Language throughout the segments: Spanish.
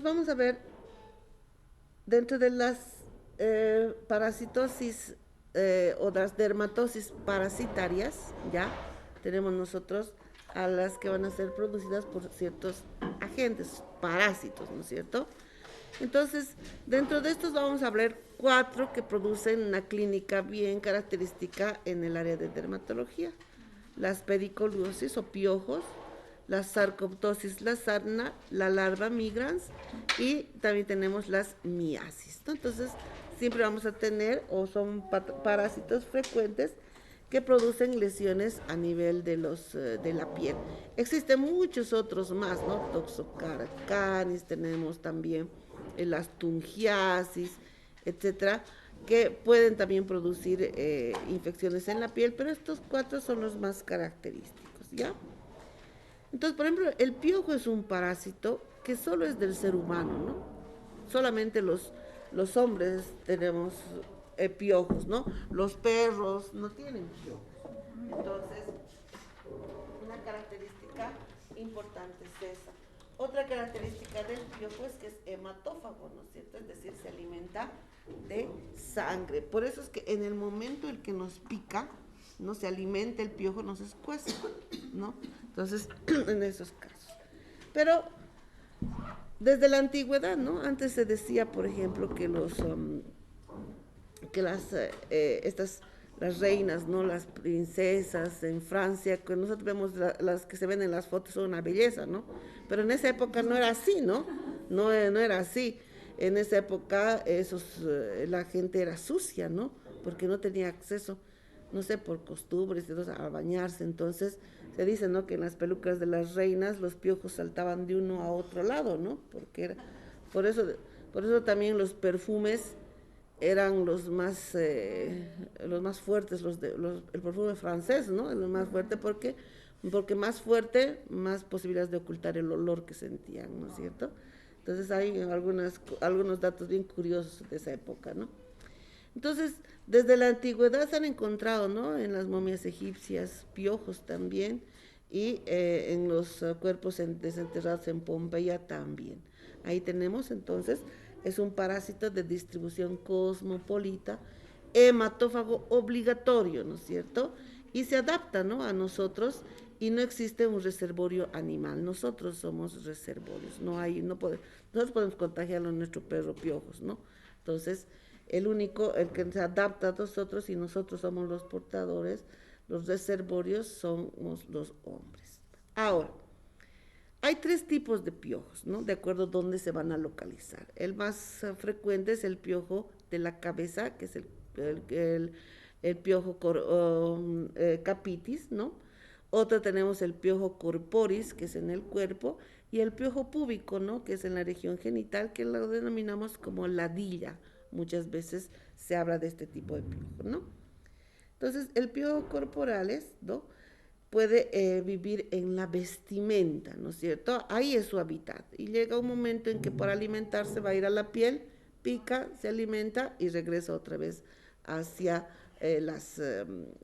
vamos a ver dentro de las parasitosis o las dermatosis parasitarias, ya tenemos nosotros a las que van a ser producidas por ciertos agentes, parásitos, ¿no es cierto? Entonces, dentro de estos vamos a hablar cuatro que producen una clínica bien característica en el área de dermatología. Las pedicoliosis o piojos, la sarcoptosis, la sarna, la larva migrans y también tenemos las miasis, ¿no? Entonces, siempre vamos a tener o son parásitos frecuentes que producen lesiones a nivel de la piel. Existen muchos otros más, ¿no? Toxocarcanis, tenemos también las tungiasis, etcétera, que pueden también producir infecciones en la piel, pero estos cuatro son los más característicos, ¿ya? Entonces, por ejemplo, el piojo es un parásito que solo es del ser humano, ¿no? Solamente los hombres tenemos piojos, ¿no? Los perros no tienen piojos. Entonces, una característica importante es esa. Otra característica del piojo es que es hematófago, ¿no es cierto? Es decir, se alimenta de sangre. Por eso es que en el momento en que nos pica, no se alimenta el piojo, no se escuece, ¿no? Entonces, en esos casos. Pero desde la antigüedad, ¿no? Antes se decía, por ejemplo, que que estas las reinas, ¿no? Las princesas en Francia, que nosotros vemos las que se ven en las fotos son una belleza, ¿no? Pero en esa época no era así, ¿no? No era así. En esa época la gente era sucia, ¿no? Porque no tenía acceso, no sé, por costumbres a bañarse. Entonces se dice, ¿no? Que en las pelucas de las reinas los piojos saltaban de uno a otro lado, ¿no? Por eso, por eso también los perfumes eran los más fuertes, el perfume francés, ¿no? El más fuerte porque más fuerte, más posibilidades de ocultar el olor que sentían, ¿no es cierto? Entonces hay algunos datos bien curiosos de esa época, ¿no? Entonces, desde la antigüedad se han encontrado, ¿no? En las momias egipcias, piojos también, y en los cuerpos desenterrados en Pompeya también. Ahí tenemos entonces, es un parásito de distribución cosmopolita, hematófago obligatorio, ¿no es cierto? Y se adapta, ¿no? A nosotros y no existe un reservorio animal. Nosotros somos reservorios. Nosotros podemos contagiarlo a nuestro perro piojos, ¿no? Entonces, el que se adapta a nosotros y nosotros somos los portadores, los reservorios somos los hombres. Ahora, hay tres tipos de piojos, ¿no? De acuerdo a dónde se van a localizar. El más frecuente es el piojo de la cabeza, que es el piojo capitis, ¿no? Otro tenemos el piojo corporis, que es en el cuerpo, y el piojo púbico, ¿no? Que es en la región genital, que lo denominamos como ladilla. Muchas veces se habla de este tipo de piojo, ¿no? Entonces, el piojo corporales, ¿no? Puede vivir en la vestimenta, ¿no es cierto? Ahí es su hábitat. Y llega un momento en que por alimentarse va a ir a la piel, pica, se alimenta y regresa otra vez hacia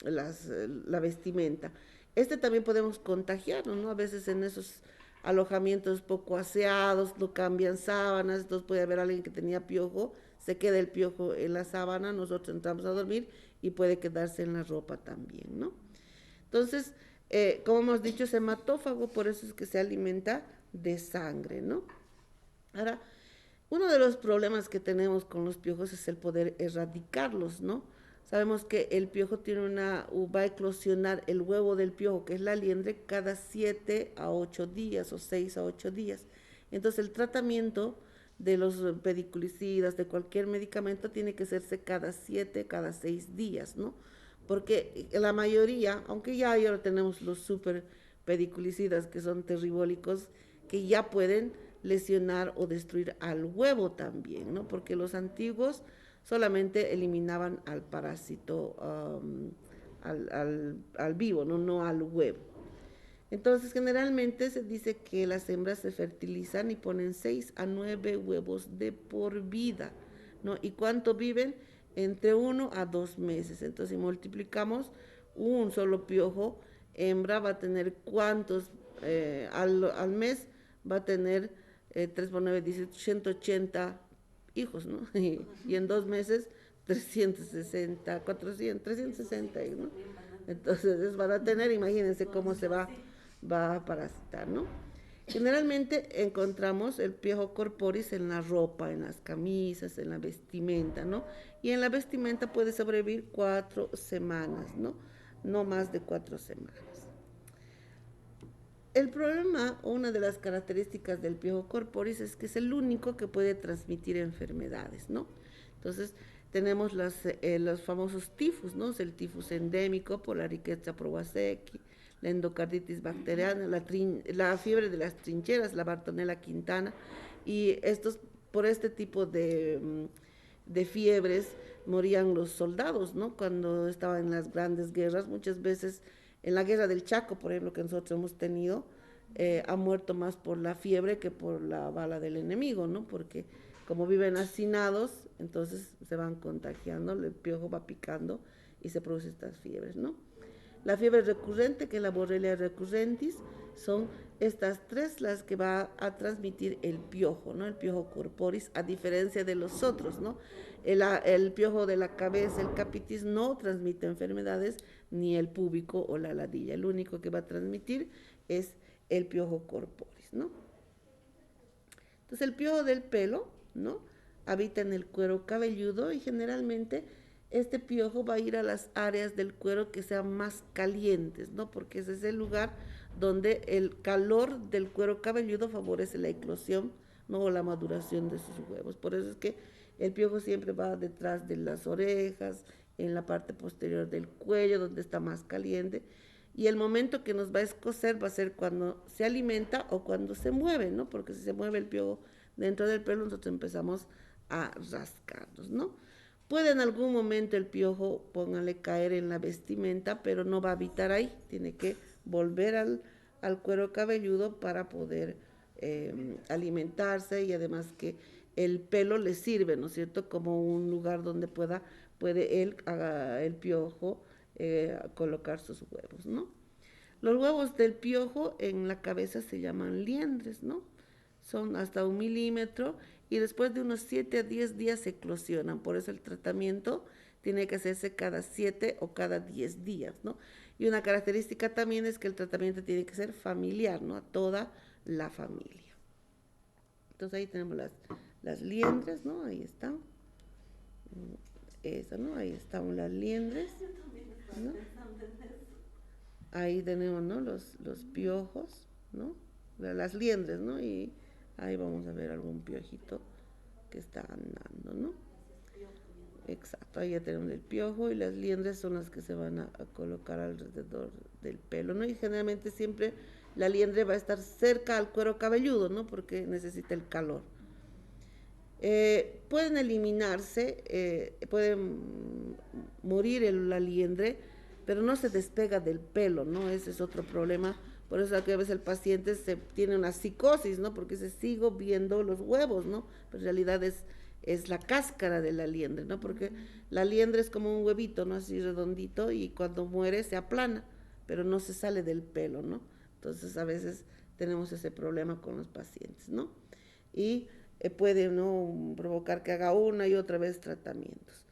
la vestimenta. Este también podemos contagiarnos, ¿no? A veces en esos alojamientos poco aseados, no cambian sábanas, entonces puede haber alguien que tenía piojo, se queda el piojo en la sábana, nosotros entramos a dormir y puede quedarse en la ropa también, ¿no? Entonces, como hemos dicho, es hematófago, por eso es que se alimenta de sangre, ¿no? Ahora, uno de los problemas que tenemos con los piojos es el poder erradicarlos, ¿no? Sabemos que el piojo va a eclosionar el huevo del piojo, que es la liendre, cada 7 a 8 días o 6 a 8 días. Entonces, el tratamiento de los pediculicidas, de cualquier medicamento, tiene que hacerse cada 7, cada 6 días, ¿no? Porque la mayoría, aunque ya ahora tenemos los super pediculicidas que son terribólicos, que ya pueden lesionar o destruir al huevo también, ¿no? Porque los antiguos solamente eliminaban al parásito, al vivo, ¿no? No al huevo. Entonces, generalmente se dice que las hembras se fertilizan y ponen 6 a 9 huevos de por vida, ¿no? ¿Y cuánto viven? Entre 1 a 2 meses. Entonces, si multiplicamos un solo piojo, hembra va a tener cuántos al mes, va a tener 3 por 9, 18, 180 hijos, ¿no? Y en 2 meses, 360, 400, 360, ¿no? Entonces, van a tener, imagínense cómo va a parasitar, ¿no? Generalmente encontramos el piojo corporis en la ropa, en las camisas, en la vestimenta, ¿no? Y en la vestimenta puede sobrevivir 4 semanas, ¿no? No más de 4 semanas. El problema, o una de las características del piojo corporis es que es el único que puede transmitir enfermedades, ¿no? Entonces, tenemos los famosos tifus, ¿no? Es el tifus endémico por la Rickettsia prowazekii, la endocarditis bacteriana, la fiebre de las trincheras, la Bartonella quintana, y por este tipo de fiebres morían los soldados, ¿no? Cuando estaban en las grandes guerras, muchas veces en la guerra del Chaco, por ejemplo, que nosotros hemos tenido, ha muerto más por la fiebre que por la bala del enemigo, ¿no? Porque como viven hacinados, entonces se van contagiando, el piojo va picando y se producen estas fiebres, ¿no? La fiebre recurrente, que es la Borrelia recurrentis, son estas tres las que va a transmitir el piojo, ¿no? El piojo corporis, a diferencia de los otros, ¿no? El piojo de la cabeza, el capitis, no transmite enfermedades, ni el púbico o la ladilla. El único que va a transmitir es el piojo corporis, ¿no? Entonces, el piojo del pelo, ¿no? Habita en el cuero cabelludo y generalmente este piojo va a ir a las áreas del cuero que sean más calientes, ¿no? Porque ese es el lugar donde el calor del cuero cabelludo favorece la eclosión, ¿no? O la maduración de sus huevos. Por eso es que el piojo siempre va detrás de las orejas, en la parte posterior del cuello, donde está más caliente. Y el momento que nos va a escocer va a ser cuando se alimenta o cuando se mueve, ¿no? Porque si se mueve el piojo dentro del pelo, nosotros empezamos a rascarnos, ¿no? Puede en algún momento el piojo, póngale, caer en la vestimenta, pero no va a habitar ahí. Tiene que volver al cuero cabelludo para poder alimentarse, y además que el pelo le sirve, ¿no es cierto?, como un lugar donde puede el piojo colocar sus huevos, ¿no? Los huevos del piojo en la cabeza se llaman liendres, ¿no? Son hasta 1 milímetro y después de unos 7 a 10 días se eclosionan. Por eso el tratamiento tiene que hacerse cada 7 o cada 10 días, ¿no? Y una característica también es que el tratamiento tiene que ser familiar, ¿no? A toda la familia. Entonces ahí tenemos las liendres, ¿no? Ahí están. Esa, ¿no? Ahí están las liendres, ¿no? Ahí tenemos, ¿no? Los piojos, ¿no? Las liendres, ¿no? Y ahí vamos a ver algún piojito que está andando, ¿no? Exacto, ahí ya tenemos el piojo y las liendres son las que se van a colocar alrededor del pelo, ¿no? Y generalmente siempre la liendre va a estar cerca al cuero cabelludo, ¿no? Porque necesita el calor. Pueden eliminarse, pueden morir la liendre, pero no se despega del pelo, ¿no? Ese es otro problema. Por eso que a veces el paciente tiene una psicosis, ¿no? Porque se sigo viendo los huevos, ¿no? Pero en realidad es la cáscara de la liendre, ¿no? Porque la liendre es como un huevito, ¿no? Así redondito, y cuando muere se aplana, pero no se sale del pelo, ¿no? Entonces a veces tenemos ese problema con los pacientes, ¿no? Y puede, ¿no?, provocar que haga una y otra vez tratamientos.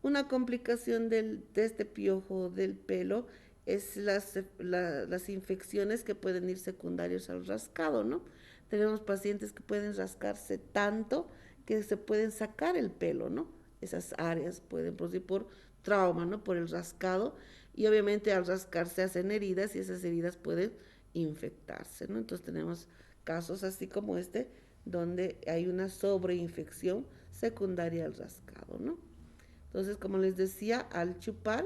Una complicación de este piojo del pelo es las infecciones que pueden ir secundarias al rascado, ¿no? Tenemos pacientes que pueden rascarse tanto que se pueden sacar el pelo, ¿no? Esas áreas pueden producir por trauma, ¿no? Por el rascado, y obviamente al rascarse hacen heridas y esas heridas pueden infectarse, ¿no? Entonces tenemos casos así como este, donde hay una sobreinfección secundaria al rascado, ¿no? Entonces, como les decía, al chupar,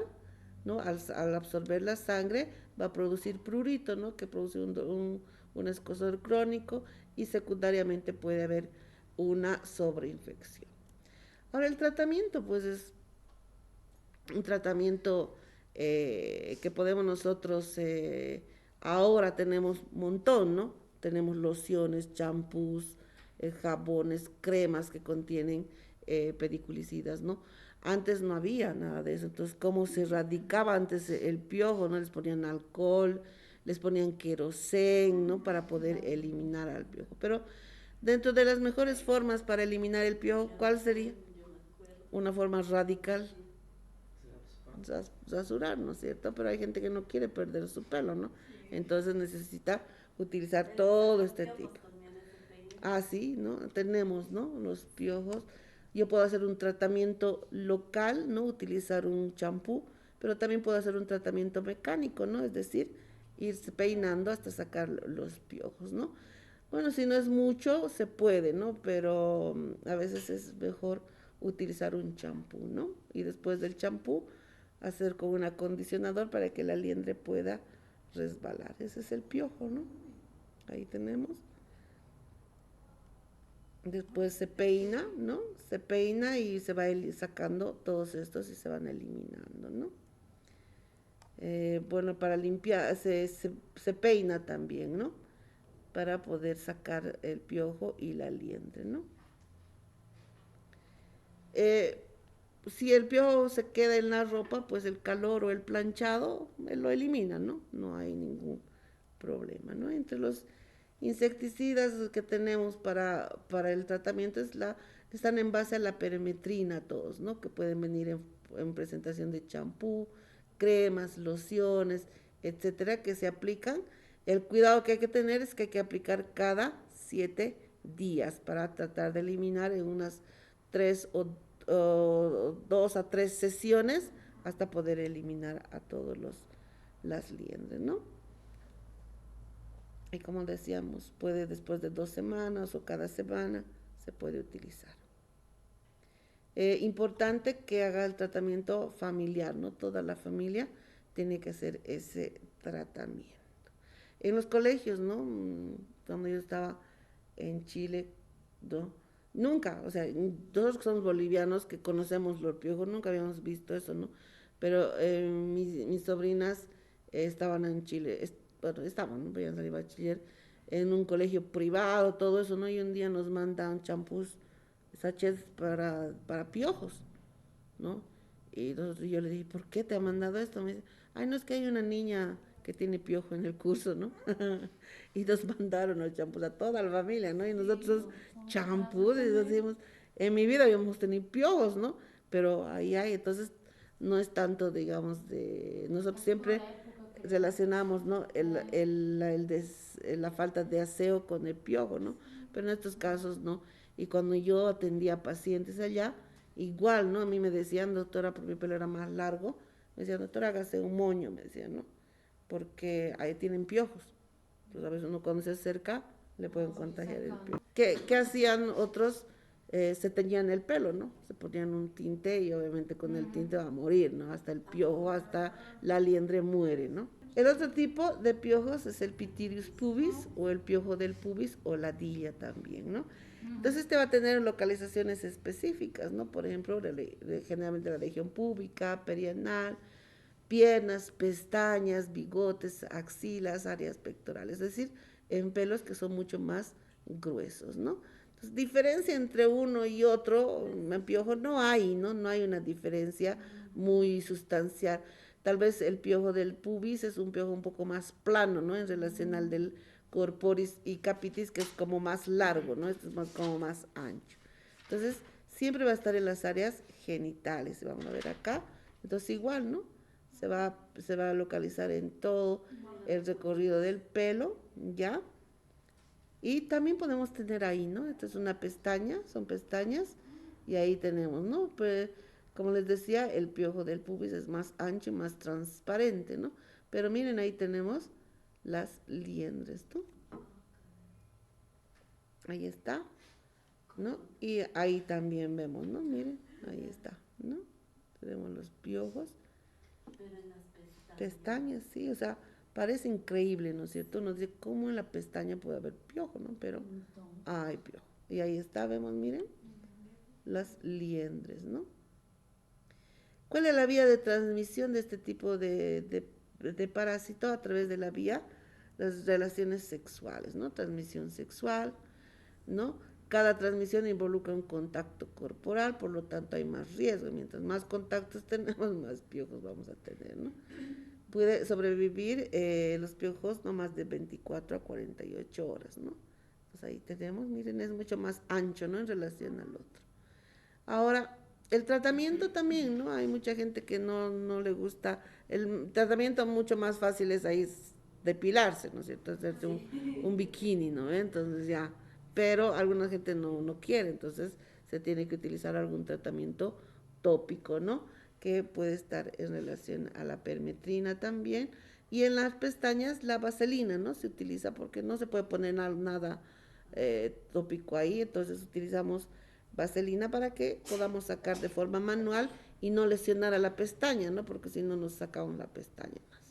¿no? Al absorber la sangre, va a producir prurito, ¿no? Que produce un escozor crónico, y secundariamente puede haber una sobreinfección. Ahora, el tratamiento, pues es un tratamiento que podemos nosotros, ahora tenemos un montón, ¿no? Tenemos lociones, champús, jabones, cremas que contienen pediculicidas, ¿no? Antes no había nada de eso. Entonces, ¿cómo se erradicaba antes el piojo? ¿No? Les ponían alcohol, les ponían querosén, ¿no? Para poder eliminar al piojo. Pero Dentro de las mejores formas para eliminar el piojo, ¿cuál sería? Una forma radical, rasurar, ¿no es cierto? Pero hay gente que no quiere perder su pelo, ¿no? Entonces necesita utilizar todo este tipo. Ah, sí, ¿no? Tenemos, ¿no? Los piojos. Yo puedo hacer un tratamiento local, ¿no? Utilizar un champú, pero también puedo hacer un tratamiento mecánico, ¿no? Es decir, irse peinando hasta sacar los piojos, ¿no? Bueno, si no es mucho, se puede, ¿no? Pero a veces es mejor utilizar un champú, ¿no? Y después del champú, hacer con un acondicionador para que la liendre pueda resbalar. Ese es el piojo, ¿no? Ahí tenemos. Después se peina, ¿no? Se peina y se va sacando todos estos y se van eliminando, ¿no? Bueno, para limpiar, se peina también, ¿no? Para poder sacar el piojo y la liendre, ¿no? Eh, si el piojo se queda en la ropa, pues el calor o el planchado lo elimina, ¿no? No hay ningún problema, ¿no? Entre los insecticidas que tenemos para el tratamiento están en base a la perimetrina todos, ¿no? Que pueden venir en presentación de champú, cremas, lociones, etcétera, que se aplican. El cuidado que hay que tener es que hay que aplicar cada 7 días para tratar de eliminar en unas 2 a 3 sesiones hasta poder eliminar a todos las liendres, ¿no? Y como decíamos, puede después de 2 semanas o cada semana se puede utilizar. Importante que haga el tratamiento familiar, ¿no? Toda la familia tiene que hacer ese tratamiento. En los colegios, ¿no? Cuando yo estaba en Chile, ¿no? Nunca, o sea, nosotros que somos bolivianos, que conocemos los piojos, nunca habíamos visto eso, ¿no? Pero mis sobrinas estaban en Chile, bueno, estaban, ¿no? Habían salido a bachiller en un colegio privado, todo eso, ¿no? Y un día nos mandan champús, sachets para piojos, ¿no? Y yo le dije, ¿por qué te ha mandado esto? Me dice, ay, no, es que hay una niña que tiene piojo en el curso, ¿no? Y nos mandaron los champús a toda la familia, ¿no? Y nosotros, champús, y decimos, en mi vida habíamos tenido piojos, ¿no? Pero ahí hay, entonces no es tanto, digamos, nosotros siempre relacionamos, ¿no? La falta de aseo con el piojo, ¿no? Pero en estos casos, ¿no? Y cuando yo atendía pacientes allá, igual, ¿no? A mí me decían, doctora, porque mi pelo era más largo, me decían, doctora, hágase un moño, me decían, ¿no? Porque ahí tienen piojos. Entonces a veces uno cuando se acerca le pueden contagiar el piojo. ¿Qué hacían otros? Se teñían el pelo, ¿no? Se ponían un tinte y obviamente con el tinte va a morir, ¿no? Hasta el piojo, hasta la liendre muere, ¿no? El otro tipo de piojos es el Pityrius pubis o el piojo del pubis o la dilla también, ¿no? Entonces este va a tener localizaciones específicas, ¿no? Por ejemplo, generalmente la región púbica, perianal, piernas, pestañas, bigotes, axilas, áreas pectorales, es decir, en pelos que son mucho más gruesos, ¿no? Entonces, diferencia entre uno y otro, en piojo no hay, ¿no? No hay una diferencia muy sustancial. Tal vez el piojo del pubis es un piojo un poco más plano, ¿no? En relación al del corporis y capitis, que es como más largo, ¿no? Este es más, como más ancho. Entonces, siempre va a estar en las áreas genitales. Vamos a ver acá. Entonces, igual, ¿no? Se va a localizar en todo el recorrido del pelo, ¿ya? Y también podemos tener ahí, ¿no? Esta es una pestaña, son pestañas, y ahí tenemos, ¿no? Pues, como les decía, el piojo del pubis es más ancho y más transparente, ¿no? Pero miren, ahí tenemos las liendres, ¿no? Ahí está, ¿no? Y ahí también vemos, ¿no? Miren, ahí está, ¿no? Tenemos los piojos. Pestañas, sí, o sea, parece increíble, ¿no es cierto? Nos dice cómo en la pestaña puede haber piojo, ¿no? Pero hay piojo. Y ahí está, vemos, miren, las liendres, ¿no? ¿Cuál es la vía de transmisión de este tipo de parásito? A través de la vía, las relaciones sexuales, ¿no? Transmisión sexual, ¿no? Cada transmisión involucra un contacto corporal, por lo tanto hay más riesgo. Mientras más contactos tenemos, más piojos vamos a tener, ¿no? Puede sobrevivir los piojos no más de 24 a 48 horas, ¿no? Pues ahí tenemos, miren, es mucho más ancho, ¿no? En relación al otro. Ahora, el tratamiento también, ¿no? Hay mucha gente que no le gusta. El tratamiento mucho más fácil es ahí depilarse, ¿no es cierto? Hacerse un bikini, ¿no? Entonces ya, pero alguna gente no quiere, entonces se tiene que utilizar algún tratamiento tópico, ¿no? Que puede estar en relación a la permetrina también. Y en las pestañas la vaselina, ¿no? Se utiliza porque no se puede poner nada tópico ahí, entonces utilizamos vaselina para que podamos sacar de forma manual y no lesionar a la pestaña, ¿no? Porque si no nos sacamos la pestaña más.